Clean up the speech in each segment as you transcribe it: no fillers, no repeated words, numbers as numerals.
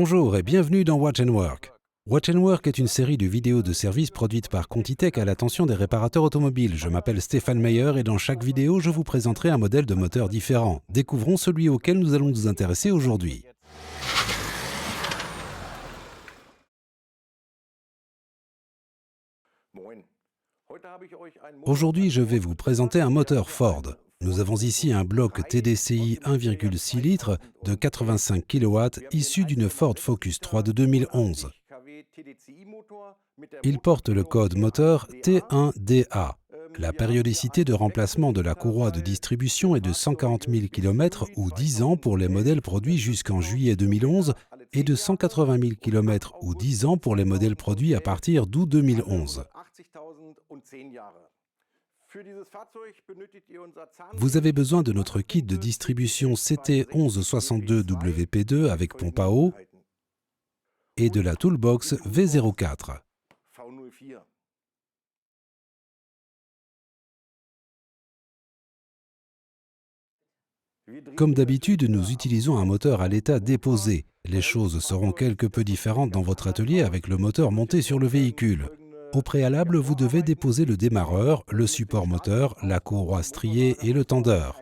Bonjour et bienvenue dans Watch & Work. Watch & Work est une série de vidéos de services produites par Contitech à l'attention des réparateurs automobiles. Je m'appelle Stéphane Meyer et dans chaque vidéo, je vous présenterai un modèle de moteur différent. Découvrons celui auquel nous allons nous intéresser aujourd'hui. Aujourd'hui, je vais vous présenter un moteur Ford. Nous avons ici un bloc TDCi 1,6 litres de 85 kW issu d'une Ford Focus 3 de 2011. Il porte le code moteur T1DA. La périodicité de remplacement de la courroie de distribution est de 140 000 km ou 10 ans pour les modèles produits jusqu'en juillet 2011 et de 180 000 km ou 10 ans pour les modèles produits à partir d'août 2011. Vous avez besoin de notre kit de distribution CT1162WP2 avec pompe à eau et de la Toolbox V04. Comme d'habitude, nous utilisons un moteur à l'état déposé. Les choses seront quelque peu différentes dans votre atelier avec le moteur monté sur le véhicule. Au préalable, vous devez déposer le démarreur, le support moteur, la courroie striée et le tendeur.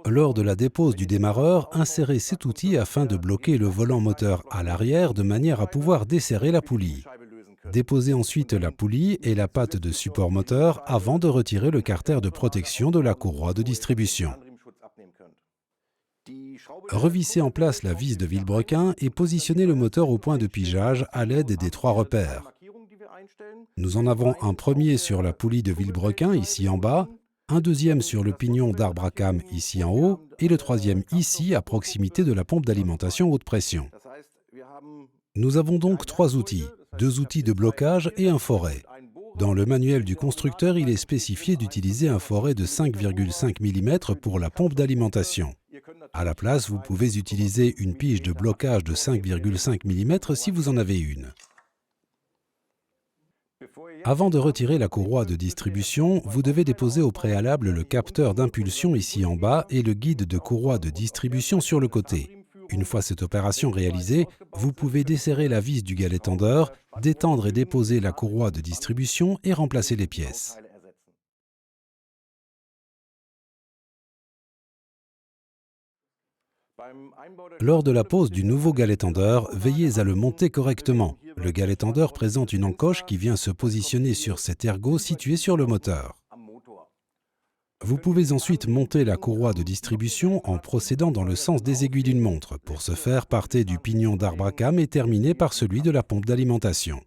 Lors de la dépose du démarreur, insérez cet outil afin de bloquer le volant moteur à l'arrière de manière à pouvoir desserrer la poulie. Déposez ensuite la poulie et la patte de support moteur avant de retirer le carter de protection de la courroie de distribution. Revissez en place la vis de vilebrequin et positionnez le moteur au point de pigeage à l'aide des 3 repères. Nous en avons un premier sur la poulie de vilebrequin, ici en bas, un deuxième sur le pignon d'arbre à cames, ici en haut, et le troisième ici, à proximité de la pompe d'alimentation haute pression. Nous avons donc 3 outils, 2 outils de blocage et un foret. Dans le manuel du constructeur, il est spécifié d'utiliser un foret de 5,5 mm pour la pompe d'alimentation. À la place, vous pouvez utiliser une pige de blocage de 5,5 mm si vous en avez une. Avant de retirer la courroie de distribution, vous devez déposer au préalable le capteur d'impulsion ici en bas et le guide de courroie de distribution sur le côté. Une fois cette opération réalisée, vous pouvez desserrer la vis du galet tendeur, détendre et déposer la courroie de distribution et remplacer les pièces. Lors de la pose du nouveau galet tendeur, veillez à le monter correctement. Le galet tendeur présente une encoche qui vient se positionner sur cet ergot situé sur le moteur. Vous pouvez ensuite monter la courroie de distribution en procédant dans le sens des aiguilles d'une montre. Pour ce faire, partez du pignon d'arbre à cames et terminez par celui de la pompe d'alimentation.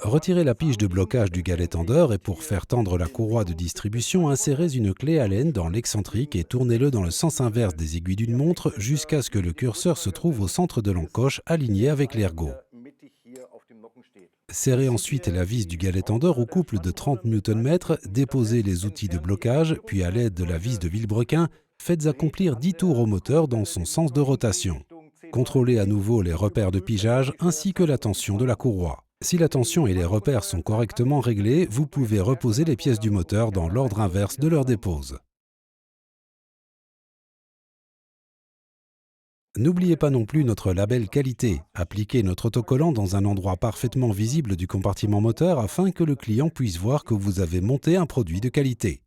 Retirez la pige de blocage du galet tendeur et pour faire tendre la courroie de distribution, insérez une clé Allen dans l'excentrique et tournez-le dans le sens inverse des aiguilles d'une montre jusqu'à ce que le curseur se trouve au centre de l'encoche aligné avec l'ergot. Serrez ensuite la vis du galet tendeur au couple de 30 Nm, déposez les outils de blocage, puis à l'aide de la vis de vilebrequin, faites accomplir 10 tours au moteur dans son sens de rotation. Contrôlez à nouveau les repères de pigeage ainsi que la tension de la courroie. Si la tension et les repères sont correctement réglés, vous pouvez reposer les pièces du moteur dans l'ordre inverse de leur dépose. N'oubliez pas non plus notre label qualité. Appliquez notre autocollant dans un endroit parfaitement visible du compartiment moteur afin que le client puisse voir que vous avez monté un produit de qualité.